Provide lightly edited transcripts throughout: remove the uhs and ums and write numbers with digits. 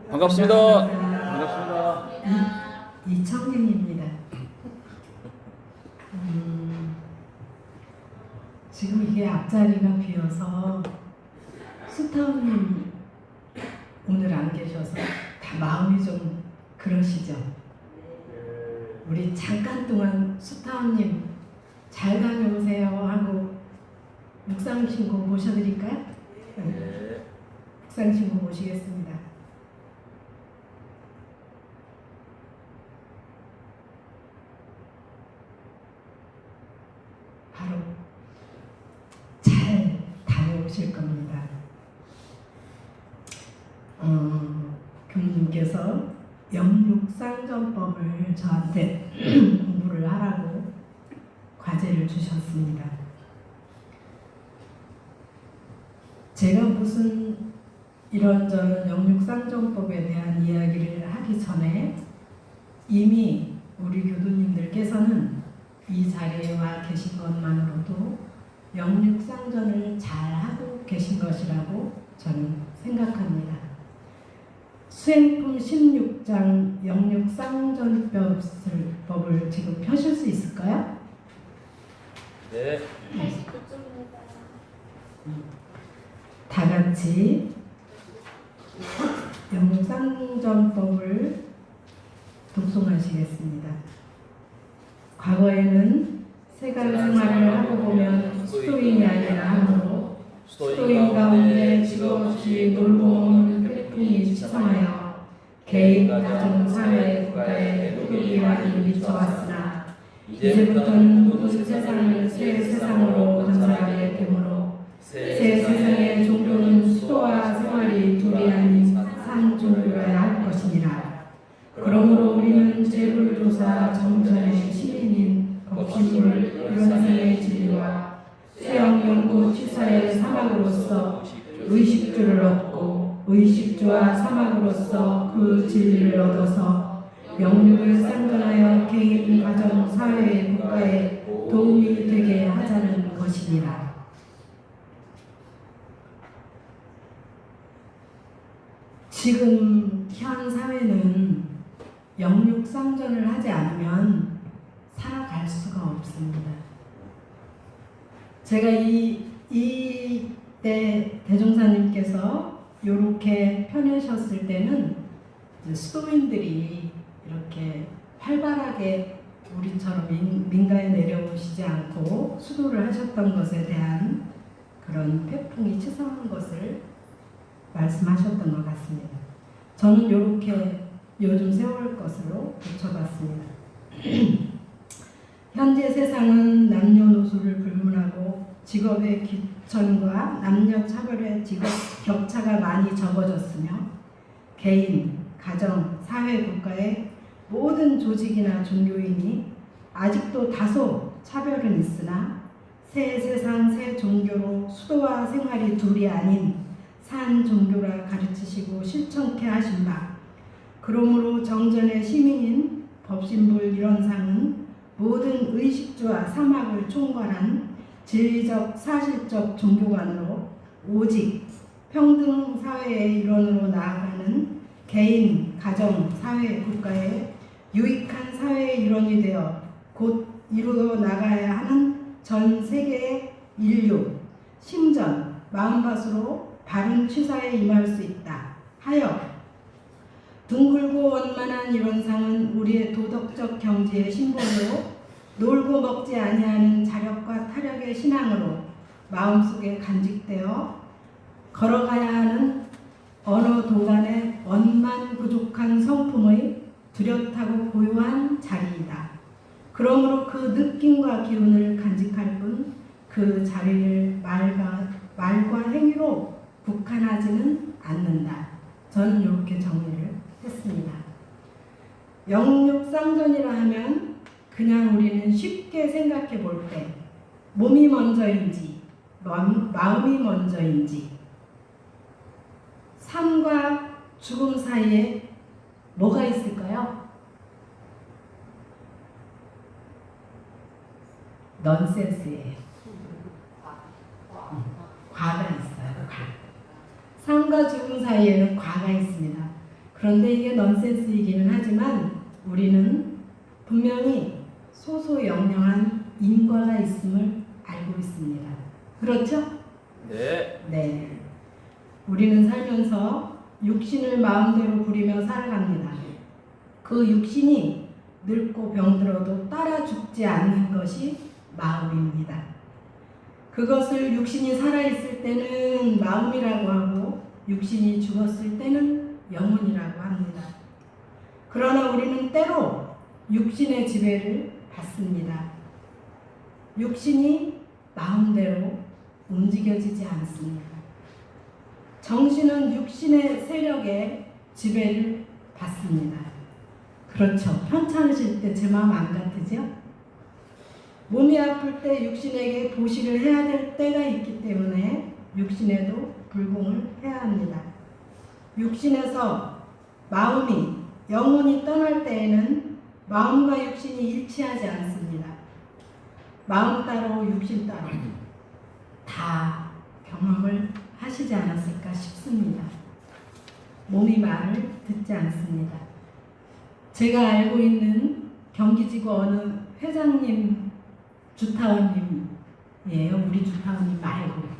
반갑습니다. 반갑습니다. 이청경입니다. 지금 이게 앞자리가 비어서 수타원님 오늘 안 계셔서 다 마음이 좀 그러시죠? 우리 잠깐 동안 수타원님 잘 다녀오세요 하고 묵상신고 모셔드릴까요? 네. 묵상신고 모시겠습니다. 바로 잘 다녀오실 겁니다. 교수님께서 영육상전법을 저한테 공부를 하라고 과제를 주셨습니다. 제가 무슨 이런저런 영육상전법에 대한 이야기를 하기 전에 이미 우리 교도님들께서는 이 자리에 와 계신 것만으로도 영육상전을 잘 하고 계신 것이라고 저는 생각합니다. 수행품 16장 영육상전법을 지금 펴실 수 있을까요? 네. 89쪽입니다. 다 같이 영육상전법을 독송하시겠습니다. 과거에는 세간 생활을 하고 보면 수도인이 아니라 하므로 수도인 가운데 직업 없이 놀고 오는 태풍이 시성하여 개인, 가정, 사회, 국가에 해독이 많이 미쳐왔으나 이제부터는 모든 세상을 새 세상으로 건설하게 되므로 새 세상의 종교는 수도와 생활이 둘이 아닌 산 종교여야 할 것이니라. 그러므로 우리는 제불조사 정전의 시민인 법신물 이론상의 진리와 수영연구 취사의 사막으로서 의식주를 얻고 의식주와 사막으로서 그 진리를 얻어서 영육을 상전하여 개인, 가정, 사회, 국가에 도움이 되게 하자는 것이니라. 지금 현 사회는 영육상전을 하지 않으면 살아갈 수가 없습니다. 제가 이때 대종사님께서 이렇게 펴내셨을 때는 수도인들이 이렇게 활발하게 우리처럼 민가에 내려오시지 않고 수도를 하셨던 것에 대한 그런 태풍이 치성한 것을 말씀하셨던 것 같습니다. 저는 이렇게 요즘 세월 것으로 붙여봤습니다. 현재 세상은 남녀노소를 불문하고 직업의 귀천과 남녀 차별의 직업 격차가 많이 적어졌으며 개인, 가정, 사회, 국가의 모든 조직이나 종교인이 아직도 다소 차별은 있으나 새 세상 새 종교로 수도와 생활이 둘이 아닌 산 종교라 가르치시고 실천케 하신 바 그러므로 정전의 시민인 법신불 일원상은 모든 의식주와 사막을 총괄한 진리적 사실적 종교관으로 오직 평등 사회의 일원으로 나아가는 개인, 가정, 사회, 국가의 유익한 사회의 일원이 되어 곧 이루어 나가야 하는 전 세계의 인류, 심전, 마음밭으로 바른 취사에 임할 수 있다 하여 둥글고 원만한 이론상은 우리의 도덕적 경지의 심볼로 놀고 먹지 아니하는 자력과 타력의 신앙으로 마음속에 간직되어 걸어가야 하는 어느 동안의 원만 부족한 성품의 뚜렷하고 고요한 자리이다. 그러므로 그 느낌과 기운을 간직할 뿐 그 자리를 말과 행위로 국한하지는 않는다. 저는 이렇게 정리를 했습니다. 영육상전이라 하면 그냥 우리는 쉽게 생각해 볼 때 몸이 먼저인지 마음이 먼저인지 삶과 죽음 사이에 뭐가 있을까요? 넌센스예요. 과가 있어요. 과. 삶과 죽음 사이에는 과가 있습니다. 그런데 이게 넌센스이기는 하지만 우리는 분명히 소소영령한 인과가 있음을 알고 있습니다. 그렇죠? 네. 네. 우리는 살면서 육신을 마음대로 부리며 살아갑니다. 그 육신이 늙고 병들어도 따라 죽지 않는 것이 마음입니다. 그것을 육신이 살아있을 때는 마음이라고 하고 육신이 죽었을 때는 영혼이라고 합니다. 그러나 우리는 때로 육신의 지배를 받습니다. 육신이 마음대로 움직여지지 않습니다. 정신은 육신의 세력에 지배를 받습니다. 그렇죠. 편찮으실 때 제 마음 안 같으죠? 몸이 아플 때 육신에게 보시를 해야 될 때가 있기 때문에 육신에도 불공을 해야 합니다. 육신에서 마음이 영혼이 떠날 때에는 마음과 육신이 일치하지 않습니다. 마음 따로 육신 따로 다 경험을 하시지 않았을까 싶습니다. 몸이 말을 듣지 않습니다. 제가 알고 있는 경기지구 어느 회장님 주타원님이에요. 우리 주타원님 말고.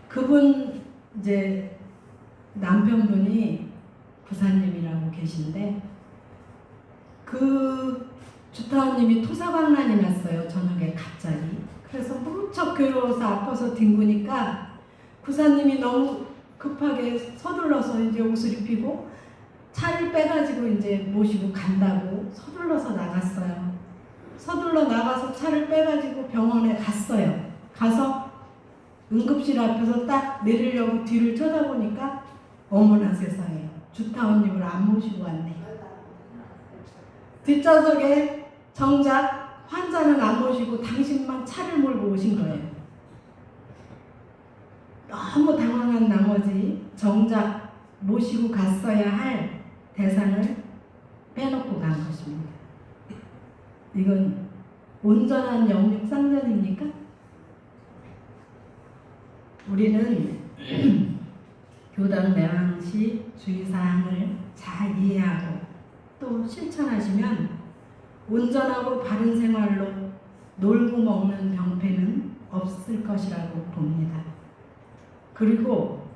그분 이제 남편분이 부사님이라고 계신데 그 주타원님이 토사광난이 났어요. 저녁에 갑자기. 그래서 무척 괴로워서 아파서 뒹구니까 부사님이 너무 급하게 서둘러서 이제 옷을 입히고 차를 빼가지고 이제 모시고 간다고 서둘러서 나갔어요. 서둘러 나가서 차를 빼가지고 병원에 갔어요. 가서 응급실 앞에서 딱 내리려고 뒤를 쳐다보니까 어머나 세상에 주타원님을 안 모시고 왔네. 뒷좌석에 정작 환자는 안 모시고 당신만 차를 몰고 오신 거예요. 너무 당황한 나머지 정작 모시고 갔어야 할 대상을 빼놓고 간 것입니다. 이건 온전한 영육상전입니까? 우리는 교당 매왕시 주의사항을 잘 이해하고 또 실천하시면 온전하고 바른 생활로 놀고 먹는 병폐는 없을 것이라고 봅니다. 그리고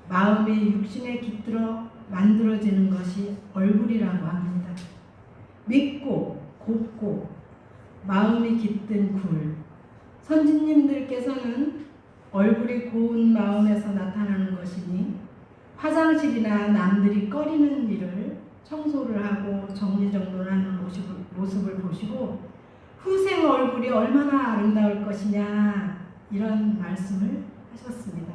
마음이 육신에 깃들어 만들어지는 것이 얼굴이라고 합니다. 믿고 곱고 마음이 깃든 굴. 선진님들께서는 얼굴이 고운 마음에서 나타나는 것이니 화장실이나 남들이 꺼리는 일을 청소를 하고 정리정돈하는 모습을 보시고 후생 얼굴이 얼마나 아름다울 것이냐 이런 말씀을 하셨습니다.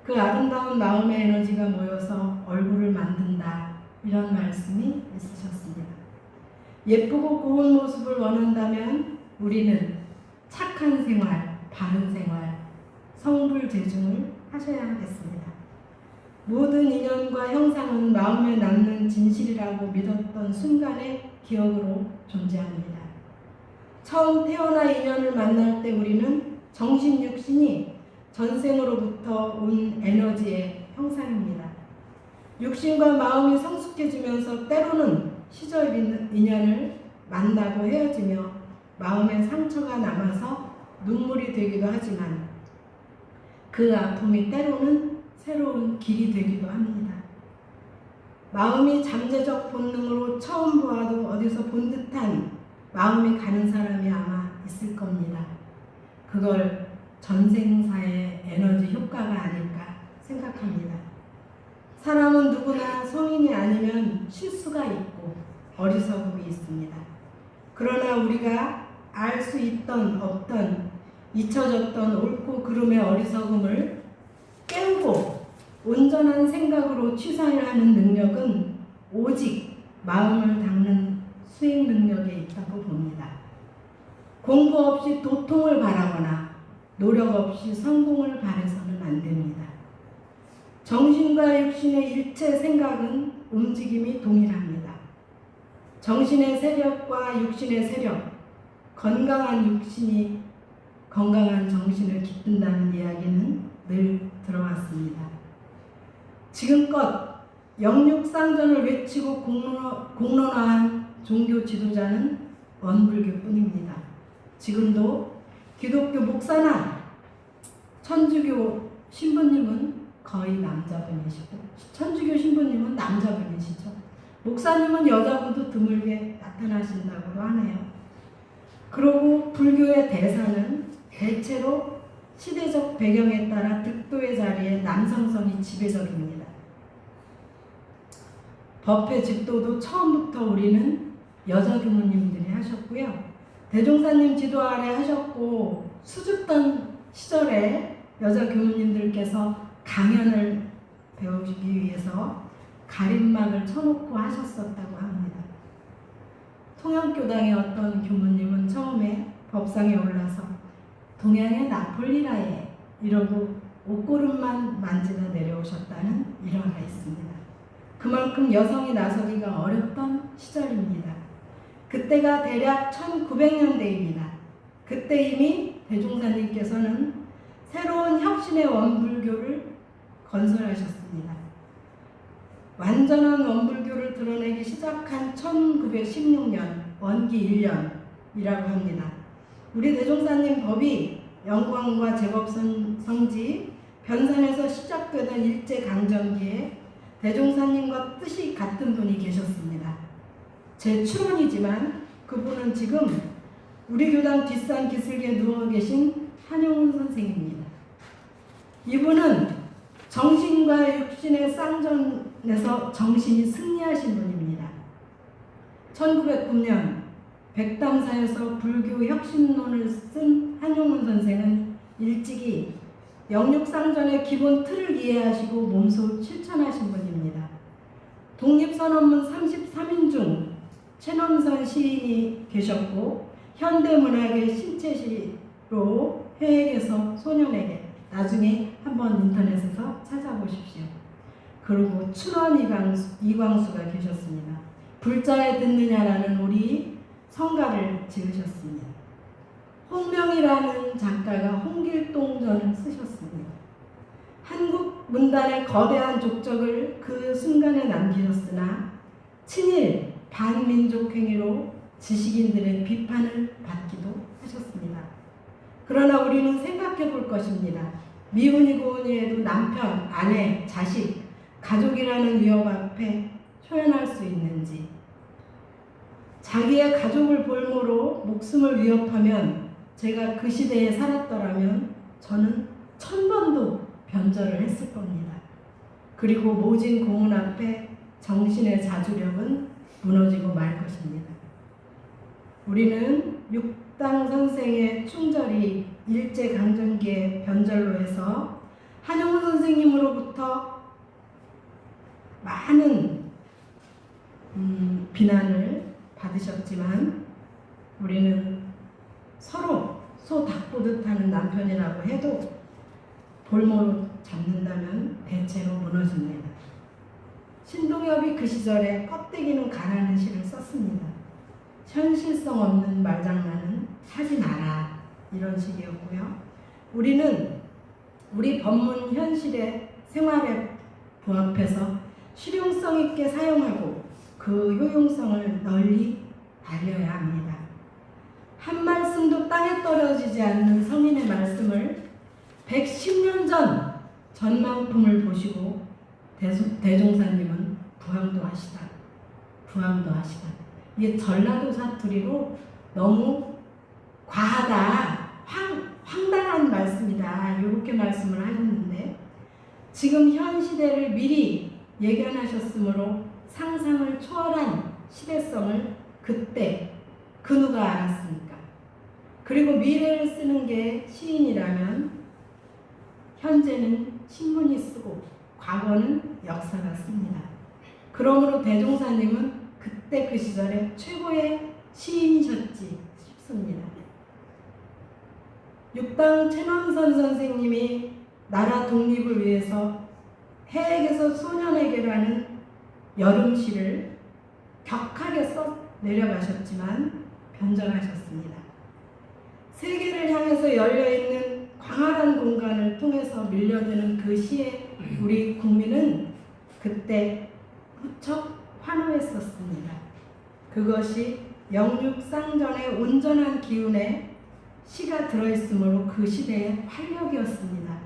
그 아름다운 마음의 에너지가 모여서 얼굴을 만든다 이런 말씀이 있으셨습니다. 예쁘고 고운 모습을 원한다면 우리는 착한 생활, 바른 생활, 성불재중을 하셔야 하겠습니다. 모든 인연과 형상은 마음에 남는 진실이라고 믿었던 순간의 기억으로 존재합니다. 처음 태어나 인연을 만날 때 우리는 정신 육신이 전생으로부터 온 에너지의 형상입니다. 육신과 마음이 성숙해지면서 때로는 시절 인연을 만나고 헤어지며 마음에 상처가 남아서 눈물이 되기도 하지만 그 아픔이 때로는 새로운 길이 되기도 합니다. 마음이 잠재적 본능으로 처음 보아도 어디서 본 듯한 마음이 가는 사람이 아마 있을 겁니다. 그걸 전생사의 에너지 효과가 아닐까 생각합니다. 사람은 누구나 성인이 아니면 실수가 있고 어리석음이 있습니다. 그러나 우리가 알 수 있던 없던 잊혀졌던 옳고 그름의 어리석음을 깨우고 온전한 생각으로 취사하는 능력은 오직 마음을 닦는 수행 능력에 있다고 봅니다. 공부 없이 도통을 바라거나 노력 없이 성공을 바라서는 안 됩니다. 정신과 육신의 일체 생각은 움직임이 동일합니다. 정신의 세력과 육신의 세력, 건강한 육신이 건강한 정신을 깃든다는 이야기는 늘 들어왔습니다. 지금껏 영육상전을 외치고 공론화한 종교 지도자는 원불교뿐입니다. 지금도 기독교 목사나 천주교 신부님은 거의 남자분이시고, 천주교 신부님은 남자분이시죠. 목사님은 여자분도 드물게 나타나신다고도 하네요. 그리고 불교의 대사는 대체로 시대적 배경에 따라 득도의 자리에 남성성이 지배적입니다. 법회 집도도 처음부터 우리는 여자 교무님들이 하셨고요. 대종사님 지도 아래 하셨고, 수줍던 시절에 여자 교무님들께서 강연을 배우기 위해서 가림막을 쳐놓고 하셨었다고 합니다. 통영교당의 어떤 교무님은 처음에 법상에 올라서 동양의 나폴리라에 이러고 옷고름만 만지다 내려오셨다는 일화가 있습니다. 그만큼 여성이 나서기가 어렵던 시절입니다. 그때가 대략 1900년대입니다. 그때 이미 대종사님께서는 새로운 혁신의 원불교를 건설하셨습니다. 완전한 원불교를 드러내기 시작한 1916년 원기 1년이라고 합니다. 우리 대종사님 법이 영광과 제법성지 변산에서 시작되던 일제강점기에 대종사님과 뜻이 같은 분이 계셨습니다. 제 추론이지만 그분은 지금 우리 교당 뒷산 기슭에 누워 계신 한용운 선생입니다. 이분은 정신과 육신의 쌍전에서 정신이 승리하신 분입니다. 1909년 백담사에서 불교 혁신론을 쓴 한용운 선생은 일찍이 영육상전의 기본 틀을 이해하시고 몸소 실천하신 분입니다. 독립선언문 33인 중 최nom선 시인이 계셨고, 현대문학의 신체시로 해에게서 소년에게, 나중에 한번 인터넷에서 찾아보십시오. 그리고 춘원 이광수가 계셨습니다. 불자에 듣느냐라는 우리 성가를 지으셨습니다. 홍명이라는 작가가 홍길동전을 쓰셨습니다. 한국 문단의 거대한 족적을 그 순간에 남기셨으나 친일 반민족 행위로 지식인들의 비판을 받기도 하셨습니다. 그러나 우리는 생각해 볼 것입니다. 미운이 고운이 해도 남편, 아내, 자식, 가족이라는 위협 앞에 초연할 수 있는지, 자기의 가족을 볼모로 목숨을 위협하면 제가 그 시대에 살았더라면 저는 1000번도 변절을 했을 겁니다. 그리고 모진 고문 앞에 정신의 자주력은 무너지고 말 것입니다. 우리는 육당 선생의 충절이 일제강점기의 변절로 해서 한용운 선생님으로부터 많은 비난을 받으셨지만, 우리는 서로 소 닭보듯 하는 남편이라고 해도 볼모로 잡는다면 대체로 무너집니다. 신동엽이 그 시절에 껍데기는 가라는 시를 썼습니다. 현실성 없는 말장난은 하지 마라, 이런 식이었고요. 우리는 우리 법문 현실의 생활에 부합해서 실용성 있게 사용하고 그 효용성을 널리 알려야 합니다. 한 말씀도 땅에 떨어지지 않는 성인의 말씀을 110년 전 전망품을 보시고 대종사님은 부함도 하시다. 이게 전라도 사투리로 너무 과하다, 황당한 말씀이다, 이렇게 말씀을 하셨는데, 지금 현 시대를 미리 예견하셨으므로 상상을 초월한 시대성을 그때 그 누가 알았습니까? 그리고 미래를 쓰는 게 시인이라면 현재는 신문이 쓰고 과거는 역사가 씁니다. 그러므로 대종사님은 그때 그 시절에 최고의 시인이셨지 싶습니다. 육당 최nom선 선생님이 나라 독립을 위해서 해에게서 소년에게라는 여름시를 격하게 써 내려가셨지만 변절하셨습니다. 세계를 향해서 열려있는 광활한 공간을 통해서 밀려드는 그 시에 우리 국민은 그때 무척 환호했었습니다. 그것이 영육상전의 온전한 기운에 시가 들어있으므로 그 시대의 활력이었습니다.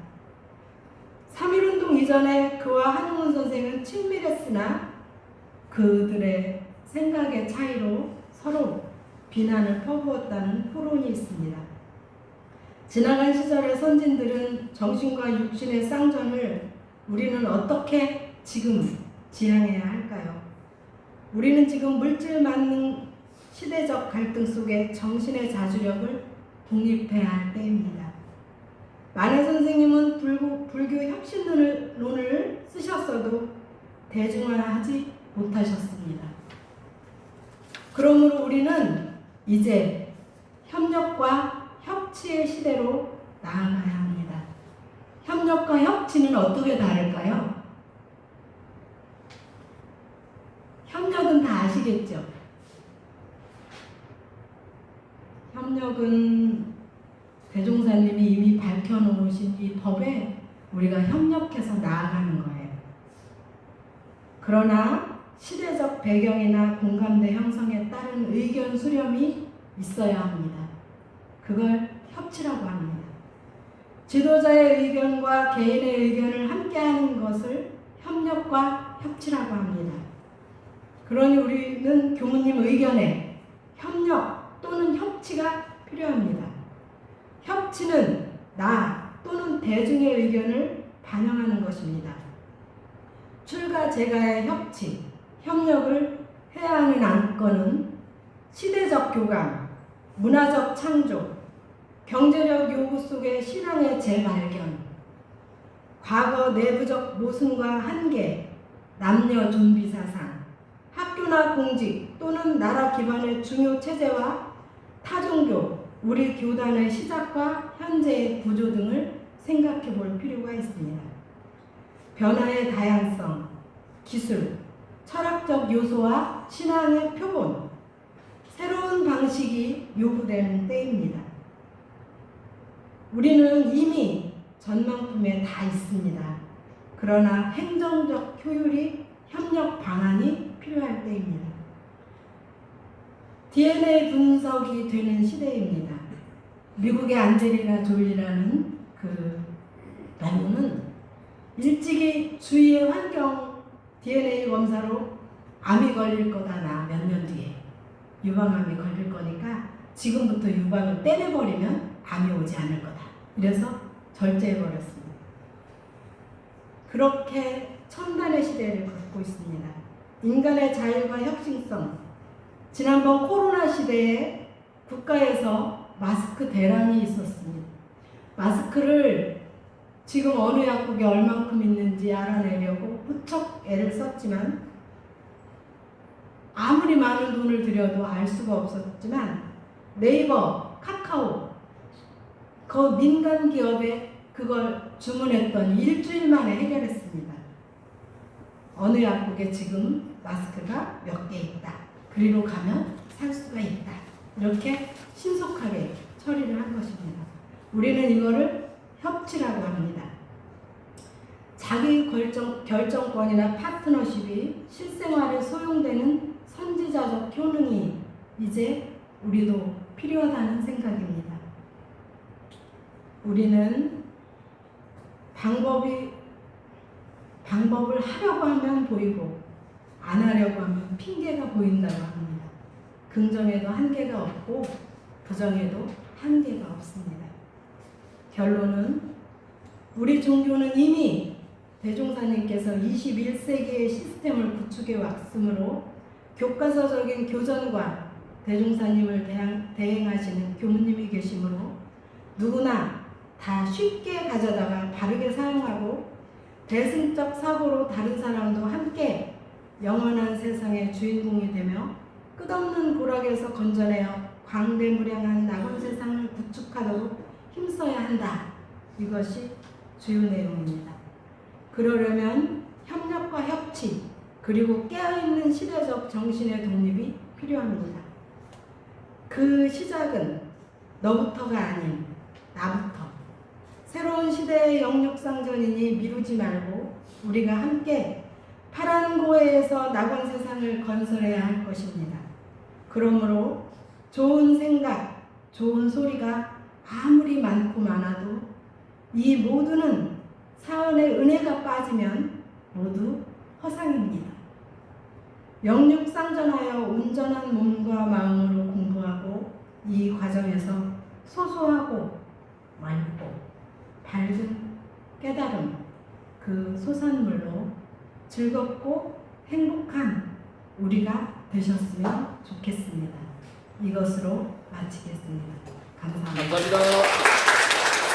3.1운동 이전에 그와 한용운 선생은 친밀했으나 그들의 생각의 차이로 서로 비난을 퍼부었다는 포론이 있습니다. 지나간 시절의 선진들은 정신과 육신의 쌍전을 우리는 어떻게 지금 지향해야 할까요? 우리는 지금 물질 만능 시대적 갈등 속에 정신의 자주력을 독립해야 할 때입니다. 만해 선생님은 불교 혁신론을 쓰셨어도 대중화하지 못하셨습니다. 그러므로 우리는 이제 협력과 협치의 시대로 나아가야 합니다. 협력과 협치는 어떻게 다를까요? 협력은 다 아시겠죠? 협력은 대종사님이 이미 밝혀놓으신 이 법에 우리가 협력해서 나아가는 거예요. 그러나 시대적 배경이나 공감대 형성에 따른 의견 수렴이 있어야 합니다. 그걸 협치라고 합니다. 지도자의 의견과 개인의 의견을 함께하는 것을 협력과 협치라고 합니다. 그러니 우리는 교무님 의견에 협력 또는 협치가 필요합니다. 협치는 나 또는 대중의 의견을 반영하는 것입니다. 출가 제가의 협치, 협력을 해야 하는 안건은 시대적 교감, 문화적 창조, 경제력 요구 속의 신앙의 재발견, 과거 내부적 모순과 한계, 남녀 존비 사상, 학교나 공직 또는 나라 기반의 중요 체제와 타종교, 우리 교단의 시작과 현재의 구조 등을 생각해 볼 필요가 있습니다. 변화의 다양성, 기술, 철학적 요소와 신앙의 표본, 새로운 방식이 요구되는 때입니다. 우리는 이미 전망품에 다 있습니다. 그러나 행정적 효율이 협력 방안이 필요할 때입니다. DNA 분석이 되는 시대입니다. 미국의 안젤리나 졸리라는 그 연구는 일찍이 주위의 환경 DNA 검사로 암이 걸릴 거다 나 몇 년 뒤에 유방암이 걸릴 거니까 지금부터 유방을 떼내버리면 암이 오지 않을 거다. 이래서 절제해버렸습니다. 그렇게 첨단의 시대를 갖고 있습니다. 인간의 자유와 혁신성. 지난번 코로나 시대에 국가에서 마스크 대란이 있었습니다. 마스크를 지금 어느 약국에 얼만큼 있는지 알아내려고 무척 애를 썼지만 아무리 많은 돈을 들여도 알 수가 없었지만 네이버, 카카오 그 민간 기업에 그걸 주문했더니 일주일 만에 해결했습니다. 어느 약국에 지금 마스크가 몇 개 있다. 그리로 가면 살 수가 있다. 이렇게 신속하게 처리를 한 것입니다. 우리는 이거를 협치라고 합니다. 자기 결정권이나 파트너십이 실생활에 소용되는 선지자적 효능이 이제 우리도 필요하다는 생각입니다. 우리는 방법을 하려고 하면 보이고 안 하려고 하면 핑계가 보인다고 합니다. 긍정에도 한계가 없고 부정에도 한계가 없습니다. 결론은 우리 종교는 이미 대종사님께서 21세기의 시스템을 구축해 왔으므로 교과서적인 교전과 대종사님을 대행하시는 교무님이 계시므로 누구나 다 쉽게 가져다가 바르게 사용하고 대승적 사고로 다른 사람도 함께 영원한 세상의 주인공이 되며 끝없는 고락에서 건져내어 광대무량한 낙원 세상을 구축하도록 힘써야 한다. 이것이 주요 내용입니다. 그러려면 협력과 협치 그리고 깨어있는 시대적 정신의 독립이 필요합니다. 그 시작은 너부터가 아닌 나부터 새로운 시대의 영육상전이니 미루지 말고 우리가 함께 파란 고해에서 낙원 세상을 건설해야 할 것입니다. 그러므로 좋은 생각, 좋은 소리가 아무리 많고 많아도 이 모두는 사언의 은혜가 빠지면 모두 허상입니다. 영육상전하여 온전한 몸과 마음으로 공부하고 이 과정에서 소소하고 맑고 밝은 깨달음, 그 소산물로 즐겁고 행복한 우리가 되셨으면 좋겠습니다. 이것으로 마치겠습니다. 감사합니다. 감사합니다.